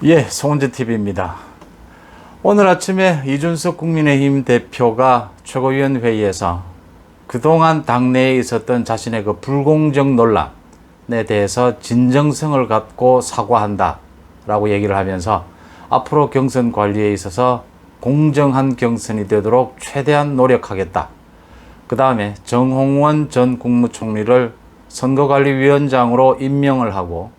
예, 송은재TV입니다. 오늘 아침에 이준석 국민의힘 대표가 최고위원회의에서 그동안 당내에 있었던 자신의 그 불공정 논란에 대해서 진정성을 갖고 사과한다 라고 얘기를 하면서 앞으로 경선 관리에 있어서 공정한 경선이 되도록 최대한 노력하겠다. 그 다음에 정홍원 전 국무총리를 선거관리위원장으로 임명을 하고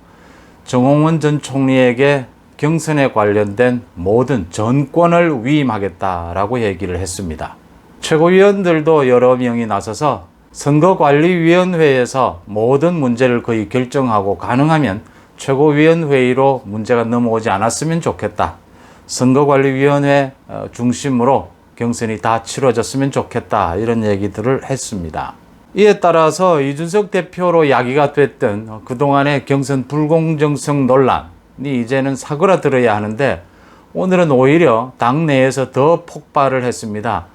정홍원 전 총리에게 경선에 관련된 모든 전권을 위임하겠다라고 얘기를 했습니다. 최고위원들도 여러 명이 나서서 선거관리위원회에서 모든 문제를 거의 결정하고 가능하면 최고위원회의로 문제가 넘어오지 않았으면 좋겠다. 선거관리위원회 중심으로 경선이 다 치러졌으면 좋겠다. 이런 얘기들을 했습니다. 이에 따라서 이준석 대표로 야기가 됐던 그동안의 경선 불공정성 논란이 이제는 사그라들어야 하는데 오늘은 오히려 당내에서 더 폭발을 했습니다.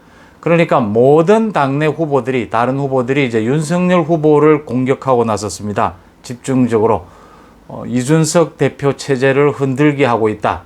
그러니까 모든 당내 후보들이, 다른 후보들이 이제 윤석열 후보를 공격하고 나섰습니다. 집중적으로 이준석 대표 체제를 흔들게 하고 있다.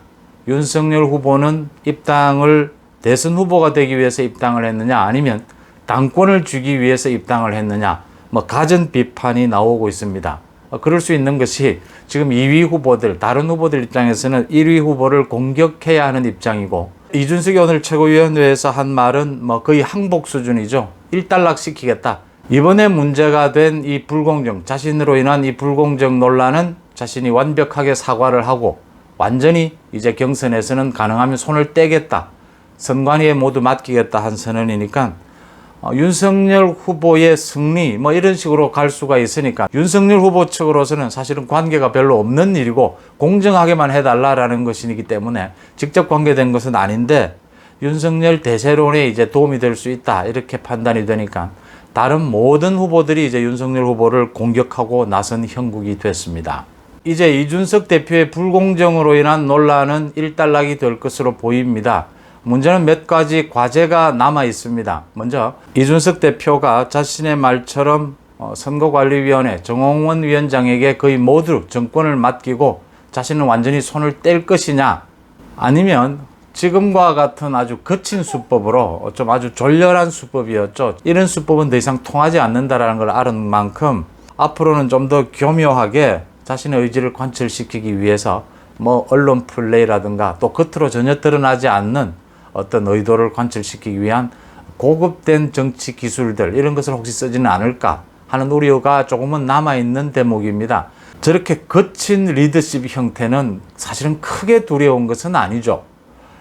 윤석열 후보는 입당을 대선 후보가 되기 위해서 입당을 했느냐, 아니면 당권을 주기 위해서 입당을 했느냐, 갖은 비판이 나오고 있습니다. 그럴 수 있는 것이 지금 2위 후보들, 다른 후보들 입장에서는 1위 후보를 공격해야 하는 입장이고, 이준석이 오늘 최고위원회에서 한 말은 거의 항복 수준이죠. 일단락시키겠다. 이번에 문제가 된 이 불공정, 자신으로 인한 이 불공정 논란은 자신이 완벽하게 사과를 하고 완전히 이제 경선에서는 가능하면 손을 떼겠다. 선관위에 모두 맡기겠다 한 선언이니까 윤석열 후보의 승리 이런 식으로 갈 수가 있으니까 윤석열 후보 측으로서는 사실은 관계가 별로 없는 일이고 공정하게만 해달라라는 것이기 때문에 직접 관계된 것은 아닌데 윤석열 대세론에 이제 도움이 될 수 있다 이렇게 판단이 되니까 다른 모든 후보들이 이제 윤석열 후보를 공격하고 나선 형국이 됐습니다. 이제 이준석 대표의 불공정으로 인한 논란은 일단락이 될 것으로 보입니다. 문제는 몇 가지 과제가 남아 있습니다. 먼저 이준석 대표가 자신의 말처럼 선거관리위원회 정홍원 위원장에게 거의 모두 정권을 맡기고 자신은 완전히 손을 뗄 것이냐, 아니면 지금과 같은 아주 거친 수법으로 좀 아주 졸렬한 수법이었죠. 이런 수법은 더 이상 통하지 않는다라는 걸 아는 만큼 앞으로는 좀 더 교묘하게 자신의 의지를 관철시키기 위해서 언론 플레이라든가 또 겉으로 전혀 드러나지 않는 어떤 의도를 관철시키기 위한 고급된 정치 기술들, 이런 것을 혹시 쓰지는 않을까 하는 우려가 조금은 남아있는 대목입니다. 저렇게 거친 리더십 형태는 사실은 크게 두려운 것은 아니죠.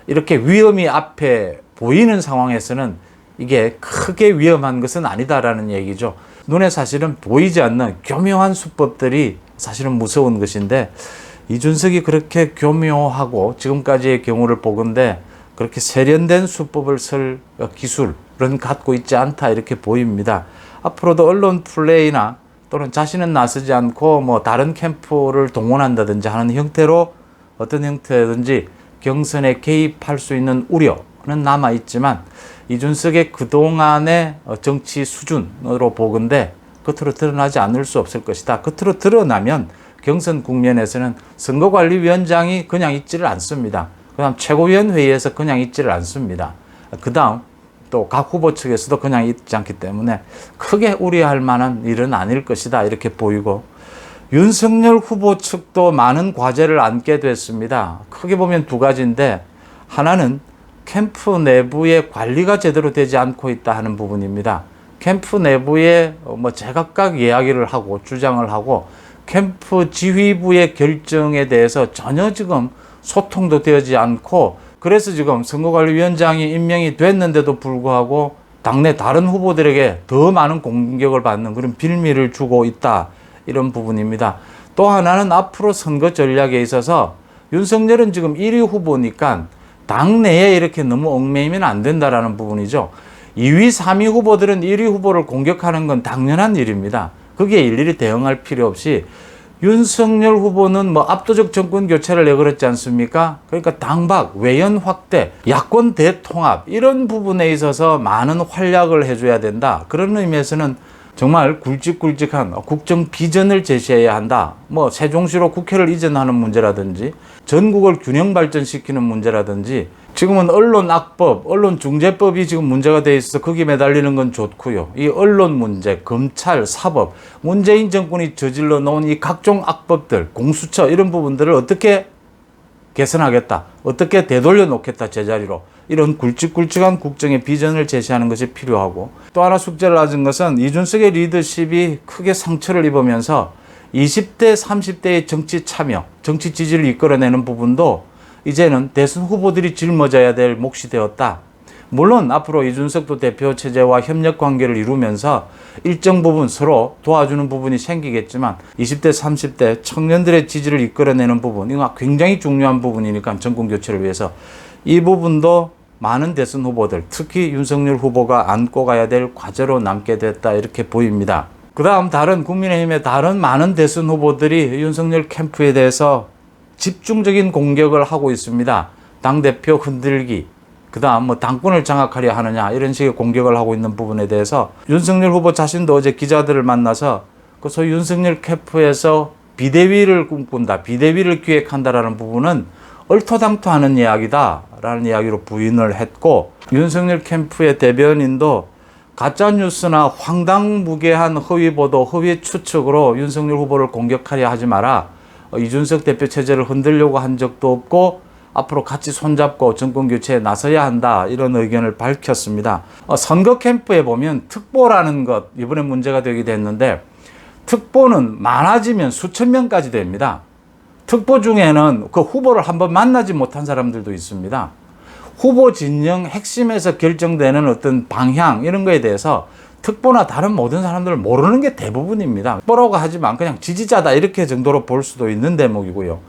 이렇게 위험이 앞에 보이는 상황에서는 이게 크게 위험한 것은 아니다라는 얘기죠. 눈에 사실은 보이지 않는 교묘한 수법들이 사실은 무서운 것인데, 이준석이 그렇게 교묘하고 지금까지의 경우를 보건대 그렇게 세련된 수법을 쓸 기술은 갖고 있지 않다 이렇게 보입니다. 앞으로도 언론 플레이나 또는 자신은 나서지 않고 다른 캠프를 동원한다든지 하는 형태로 어떤 형태든지 경선에 개입할 수 있는 우려는 남아있지만 이준석의 그동안의 정치 수준으로 보건대 겉으로 드러나지 않을 수 없을 것이다. 겉으로 드러나면 경선 국면에서는 선거관리위원장이 그냥 있지를 않습니다. 그 다음 최고위원회의에서 그냥 있지를 않습니다. 그 다음 또 각 후보 측에서도 그냥 있지 않기 때문에 크게 우려할 만한 일은 아닐 것이다 이렇게 보이고, 윤석열 후보 측도 많은 과제를 안게 됐습니다. 크게 보면 두 가지인데, 하나는 캠프 내부의 관리가 제대로 되지 않고 있다 하는 부분입니다. 캠프 내부에 제각각 이야기를 하고 주장을 하고 캠프 지휘부의 결정에 대해서 전혀 지금 소통도 되지 않고, 그래서 지금 선거관리위원장이 임명이 됐는데도 불구하고 당내 다른 후보들에게 더 많은 공격을 받는 그런 빌미를 주고 있다 이런 부분입니다. 또 하나는 앞으로 선거 전략에 있어서 윤석열은 지금 1위 후보니까 당내에 이렇게 너무 얽매이면 안 된다라는 부분이죠. 2위, 3위 후보들은 1위 후보를 공격하는 건 당연한 일입니다. 거기에 일일이 대응할 필요 없이 윤석열 후보는 압도적 정권 교체를 내걸었지 않습니까? 그러니까 당박, 외연 확대, 야권 대통합 이런 부분에 있어서 많은 활약을 해줘야 된다. 그런 의미에서는 정말 굵직굵직한 국정 비전을 제시해야 한다. 뭐 세종시로 국회를 이전하는 문제라든지 전국을 균형 발전시키는 문제라든지 지금은 언론 악법, 언론 중재법이 지금 문제가 돼 있어서 거기에 매달리는 건 좋고요. 이 언론 문제, 검찰, 사법, 문재인 정권이 저질러 놓은 이 각종 악법들, 공수처 이런 부분들을 어떻게 개선하겠다. 어떻게 되돌려 놓겠다. 제자리로. 이런 굵직굵직한 국정의 비전을 제시하는 것이 필요하고 또 하나 숙제를 가진 것은 이준석의 리더십이 크게 상처를 입으면서 20대, 30대의 정치 참여, 정치 지지를 이끌어내는 부분도 이제는 대선 후보들이 짊어져야 될 몫이 되었다. 물론 앞으로 이준석도 대표 체제와 협력 관계를 이루면서 일정 부분 서로 도와주는 부분이 생기겠지만 20대, 30대 청년들의 지지를 이끌어내는 부분, 이거 굉장히 중요한 부분이니까 정권 교체를 위해서 이 부분도 많은 대선 후보들, 특히 윤석열 후보가 안고 가야 될 과제로 남게 됐다 이렇게 보입니다. 그 다음 다른 국민의힘의 다른 많은 대선 후보들이 윤석열 캠프에 대해서 집중적인 공격을 하고 있습니다. 당대표 흔들기, 그 다음 뭐 당권을 장악하려 하느냐 이런 식의 공격을 하고 있는 부분에 대해서 윤석열 후보 자신도 어제 기자들을 만나서 그 소위 윤석열 캠프에서 비대위를 꿈꾼다, 비대위를 기획한다라는 부분은 얼토당토하는 이야기다라는 이야기로 부인을 했고 윤석열 캠프의 대변인도 가짜뉴스나 황당무계한 허위보도, 허위 추측으로 윤석열 후보를 공격하려 하지 마라. 이준석 대표 체제를 흔들려고 한 적도 없고 앞으로 같이 손잡고 정권 교체에 나서야 한다 이런 의견을 밝혔습니다. 선거 캠프에 보면 특보라는 것 이번에 문제가 되기도 했는데 특보는 많아지면 수천 명까지 됩니다. 특보 중에는 그 후보를 한번 만나지 못한 사람들도 있습니다. 후보 진영 핵심에서 결정되는 어떤 방향 이런 거에 대해서 특보나 다른 모든 사람들을 모르는 게 대부분입니다. 특보라고 하지만 그냥 지지자다 이렇게 정도로 볼 수도 있는 대목이고요.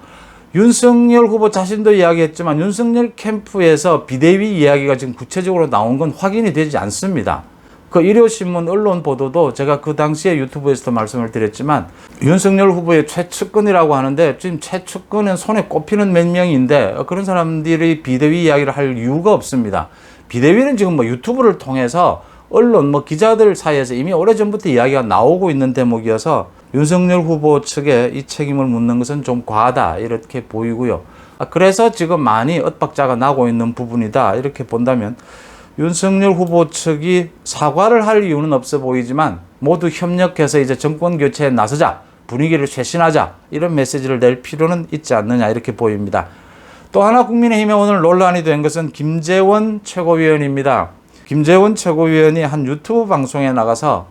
윤석열 후보 자신도 이야기했지만 윤석열 캠프에서 비대위 이야기가 지금 구체적으로 나온 건 확인이 되지 않습니다. 그 일요신문 언론 보도도 제가 그 당시에 유튜브에서도 말씀을 드렸지만 윤석열 후보의 최측근이라고 하는데 지금 최측근은 손에 꼽히는 몇 명인데 그런 사람들이 비대위 이야기를 할 이유가 없습니다. 비대위는 지금 뭐 유튜브를 통해서 언론 뭐 기자들 사이에서 이미 오래전부터 이야기가 나오고 있는 대목이어서 윤석열 후보 측에 이 책임을 묻는 것은 좀 과하다 이렇게 보이고요. 그래서 지금 많이 엇박자가 나고 있는 부분이다 이렇게 본다면 윤석열 후보 측이 사과를 할 이유는 없어 보이지만 모두 협력해서 이제 정권 교체에 나서자, 분위기를 쇄신하자 이런 메시지를 낼 필요는 있지 않느냐 이렇게 보입니다. 또 하나 국민의힘에 오늘 논란이 된 것은 김재원 최고위원입니다. 김재원 최고위원이 한 유튜브 방송에 나가서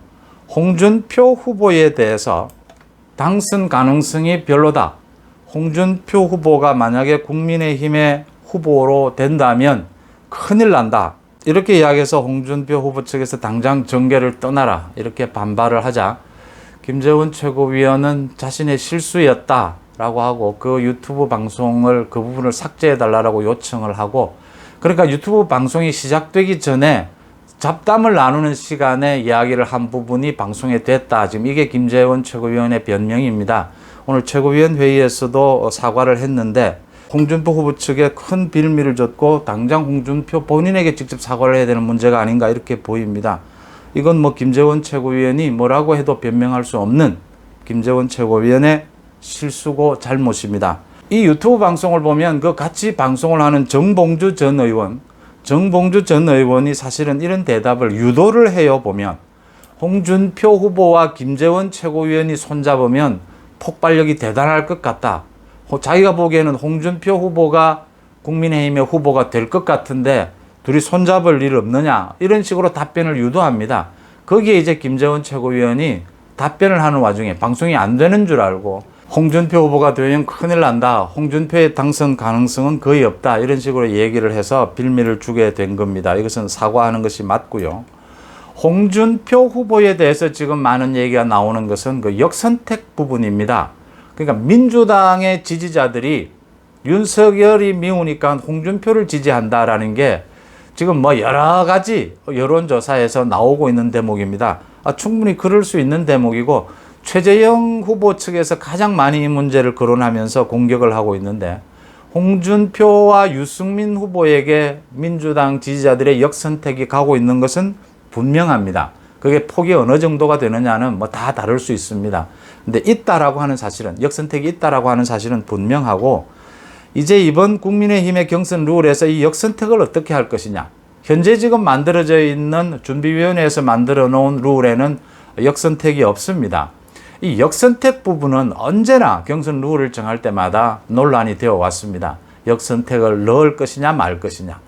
홍준표 후보에 대해서 당선 가능성이 별로다. 홍준표 후보가 만약에 국민의힘의 후보로 된다면 큰일 난다. 이렇게 이야기해서 홍준표 후보 측에서 당장 정계를 떠나라. 이렇게 반발을 하자 김재원 최고위원은 자신의 실수였다라고 하고 그 유튜브 방송을 그 부분을 삭제해달라고 요청을 하고 그러니까 유튜브 방송이 시작되기 전에 잡담을 나누는 시간에 이야기를 한 부분이 방송에 됐다. 지금 이게 김재원 최고위원의 변명입니다. 오늘 최고위원 회의에서도 사과를 했는데 홍준표 후보 측에 큰 빌미를 줬고 당장 홍준표 본인에게 직접 사과를 해야 되는 문제가 아닌가 이렇게 보입니다. 이건 뭐 김재원 최고위원이 뭐라고 해도 변명할 수 없는 김재원 최고위원의 실수고 잘못입니다. 이 유튜브 방송을 보면 그 같이 방송을 하는 정봉주 전 의원이 사실은 이런 대답을 유도를 해요. 보면 홍준표 후보와 김재원 최고위원이 손잡으면 폭발력이 대단할 것 같다. 자기가 보기에는 홍준표 후보가 국민의힘의 후보가 될 것 같은데 둘이 손잡을 일 없느냐 이런 식으로 답변을 유도합니다. 거기에 이제 김재원 최고위원이 답변을 하는 와중에 방송이 안 되는 줄 알고 홍준표 후보가 되면 큰일 난다. 홍준표의 당선 가능성은 거의 없다. 이런 식으로 얘기를 해서 빌미를 주게 된 겁니다. 이것은 사과하는 것이 맞고요. 홍준표 후보에 대해서 지금 많은 얘기가 나오는 것은 그 역선택 부분입니다. 그러니까 민주당의 지지자들이 윤석열이 미우니까 홍준표를 지지한다라는 게 지금 뭐 여러 가지 여론조사에서 나오고 있는 대목입니다. 충분히 그럴 수 있는 대목이고 최재형 후보 측에서 가장 많이 이 문제를 거론하면서 공격을 하고 있는데 홍준표와 유승민 후보에게 민주당 지지자들의 역선택이 가고 있는 것은 분명합니다. 그게 폭이 어느 정도가 되느냐는 뭐 다 다를 수 있습니다. 근데 있다라고 하는 사실은, 역선택이 있다라고 하는 사실은 분명하고, 이제 이번 국민의힘의 경선 룰에서 이 역선택을 어떻게 할 것이냐. 현재 지금 만들어져 있는 준비위원회에서 만들어 놓은 룰에는 역선택이 없습니다. 이 역선택 부분은 언제나 경선 룰을 정할 때마다 논란이 되어 왔습니다. 역선택을 넣을 것이냐 말 것이냐.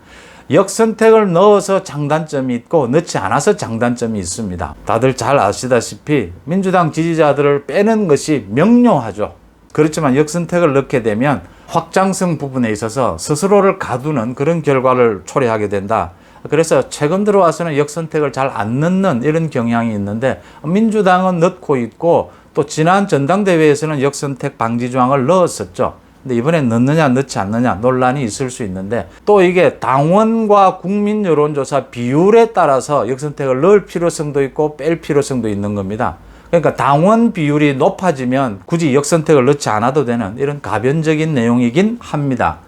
역선택을 넣어서 장단점이 있고 넣지 않아서 장단점이 있습니다. 다들 잘 아시다시피 민주당 지지자들을 빼는 것이 명료하죠. 그렇지만 역선택을 넣게 되면 확장성 부분에 있어서 스스로를 가두는 그런 결과를 초래하게 된다. 그래서 최근 들어와서는 역선택을 잘 안 넣는 이런 경향이 있는데, 민주당은 넣고 있고 또 지난 전당대회에서는 역선택 방지 조항을 넣었었죠. 근데 이번에 넣느냐 넣지 않느냐 논란이 있을 수 있는데, 또 이게 당원과 국민 여론조사 비율에 따라서 역선택을 넣을 필요성도 있고 뺄 필요성도 있는 겁니다. 그러니까 당원 비율이 높아지면 굳이 역선택을 넣지 않아도 되는 이런 가변적인 내용이긴 합니다.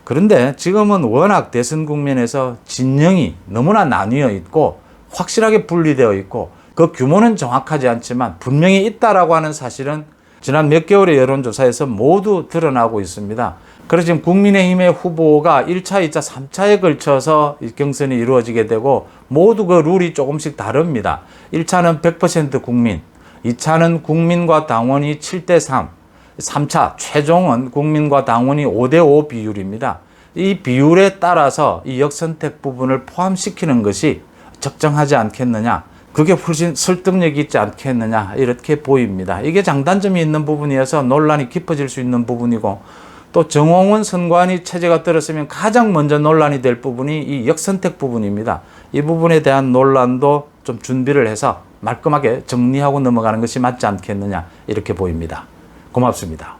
그런데 지금은 워낙 대선 국면에서 진영이 너무나 나뉘어 있고 확실하게 분리되어 있고 그 규모는 정확하지 않지만 분명히 있다라고 하는 사실은 지난 몇 개월의 여론조사에서 모두 드러나고 있습니다. 그래서 지금 국민의힘의 후보가 1차, 2차, 3차에 걸쳐서 경선이 이루어지게 되고 모두 그 룰이 조금씩 다릅니다. 1차는 100% 국민, 2차는 국민과 당원이 7대3, 3차 최종은 국민과 당원이 5대5 비율입니다. 이 비율에 따라서 이 역선택 부분을 포함시키는 것이 적정하지 않겠느냐. 그게 훨씬 설득력이 있지 않겠느냐 이렇게 보입니다. 이게 장단점이 있는 부분이어서 논란이 깊어질 수 있는 부분이고, 또 정홍원 선관위 체제가 들었으면 가장 먼저 논란이 될 부분이 이 역선택 부분입니다. 이 부분에 대한 논란도 좀 준비를 해서 말끔하게 정리하고 넘어가는 것이 맞지 않겠느냐 이렇게 보입니다. 고맙습니다.